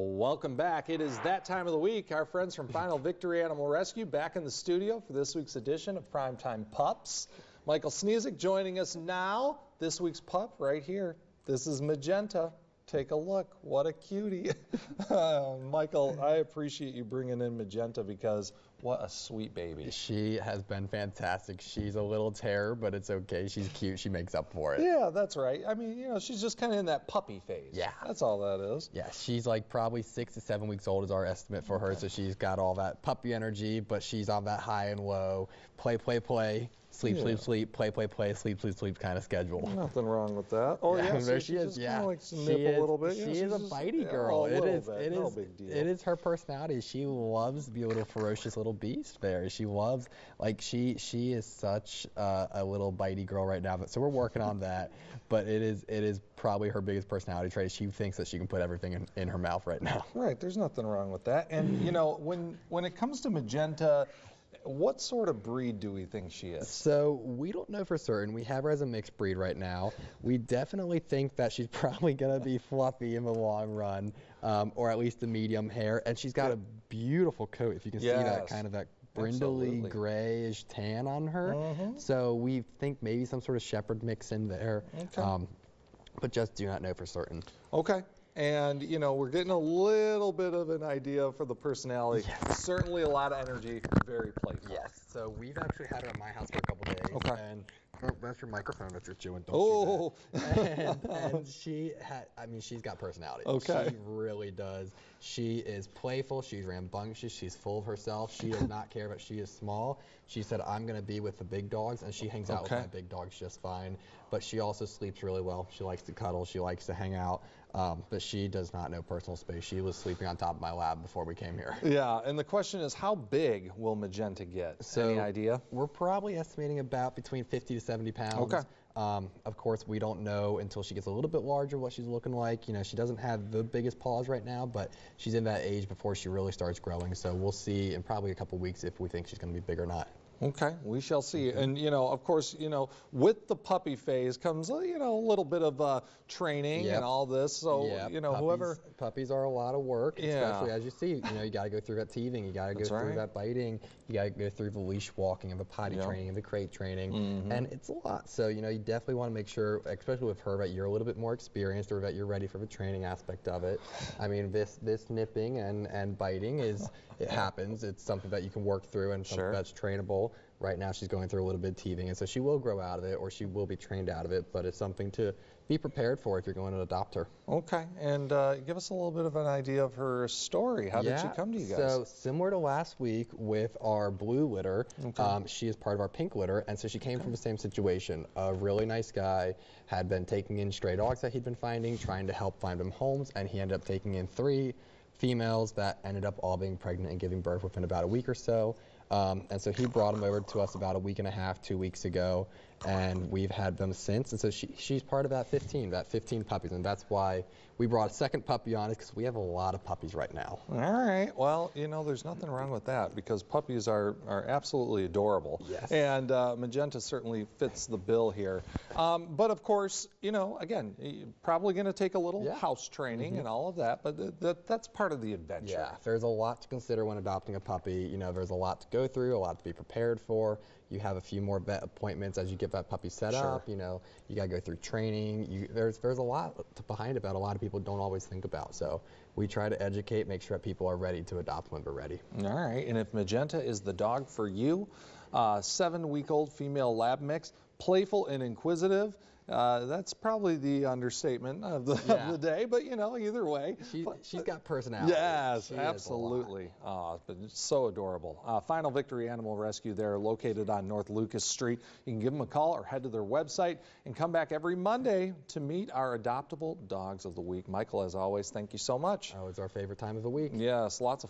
Welcome back. It is that time of the week. Our friends from Final Victory Animal Rescue back in the studio for this week's edition of Primetime Pups. Michael Sneezik joining us now. This week's pup right here. This is Magenta. Take a look. What a cutie. Michael, I appreciate you bringing in Magenta because what a sweet baby. She has been fantastic. She's a little terror, but it's okay. She's cute. She makes up for it. Yeah, that's right. I mean, you know, she's just kind of in that puppy phase. Yeah. That's all that is. Yeah, she's like probably 6 to 7 weeks old is our estimate for her. So she's got all that puppy energy, but she's on that high and low, play, sleep, sleep, sleep, play, sleep, sleep, sleep kind of schedule. Nothing wrong with that. Oh, yeah, there so she is. Yeah, like to nip a little bit. She is a bitey girl. It is her personality. She loves to be a little ferocious little beast there. She loves, like, she is such a little bitey girl right now. But so we're working on that. But it is probably her biggest personality trait. She thinks that she can put everything in her mouth right now. Right. There's nothing wrong with that. And you know, when it comes to Magenta, what sort of breed do we think she is? So we don't know for certain. We have her as a mixed breed right now. We definitely think that she's probably going to be fluffy in the long run, or at least a medium hair. And she's got a beautiful coat, if you can see that kind of that brindley grayish tan on her. So we think maybe some sort of shepherd mix in there, but just do not know for certain. Okay. And, you know, we're getting a little bit of an idea for the personality. Yes. Certainly a lot of energy, very playful. Yes. So we've actually had her at my house for a couple days. Okay. And that's your microphone that you're chewing. Don't do that. And she had, I mean, she's got personality. Okay. She really does. She is playful. She's rambunctious. She's full of herself. She does not care, but she is small. She said, I'm going to be with the big dogs, and she hangs out with my big dogs just fine. But she also sleeps really well. She likes to cuddle. She likes to hang out. But she does not know personal space. She was sleeping on top of my lab before we came here. Yeah, and the question is, how big will Magenta get? So any idea? We're probably estimating about between 50 to 70 pounds. Okay. Of course, we don't know until she gets a little bit larger what she's looking like. You know, she doesn't have the biggest paws right now, but she's in that age before she really starts growing. So we'll see in probably a couple weeks if we think she's going to be big or not. Okay, we shall see. And, you know, of course, you know, with the puppy phase comes, you know, a little bit of training and all this. So, you know, Puppies are a lot of work, especially as you see. You know, you got to go through that teething. You got to go through that biting. You got to go through the leash walking and the potty training and the crate training. And it's a lot. So, you know, you definitely want to make sure, especially with her, that you're a little bit more experienced or that you're ready for the training aspect of it. I mean, this nipping and biting it happens. It's something that you can work through and something that's trainable. Right now she's going through a little bit of teething, and so she will grow out of it, or she will be trained out of it, but it's something to be prepared for if you're going to adopt her. Okay, and give us a little bit of an idea of her story. How did she come to you guys? So similar to last week with our blue litter, she is part of our pink litter, and so she came from the same situation. A really nice guy had been taking in stray dogs that he'd been finding, trying to help find them homes, and he ended up taking in 3 females that ended up all being pregnant and giving birth within about a week or so. And so he brought them over to us about a week and a half, 2 weeks ago, and we've had them since. And so she's part of that 15 puppies, and that's why we brought a second puppy on it, because we have a lot of puppies right now. All right. Well, you know, there's nothing wrong with that, because puppies are absolutely adorable. Yes. And Magenta certainly fits the bill here. But of course, you know, again, probably going to take a little house training and all of that, but that's part of the adventure. Yeah, there's a lot to consider when adopting a puppy. You know, there's a lot to go through, a lot to be prepared for. You have a few more vet appointments as you get that puppy set up. You know, you got to go through training. There's a lot behind it that a lot of people don't always think about. So we try to educate, make sure that people are ready to adopt when they're ready. All right, and if Magenta is the dog for you, 7-week-old female lab mix, playful and inquisitive. That's probably the understatement of the day, but you know, either way. She's got personality. Yes, absolutely. But it's so adorable. Final Victory Animal Rescue, they're located on North Lucas Street. You can give them a call or head to their website and come back every Monday to meet our adoptable dogs of the week. Michael, as always, thank you so much. Oh, it's our favorite time of the week. Yes, lots of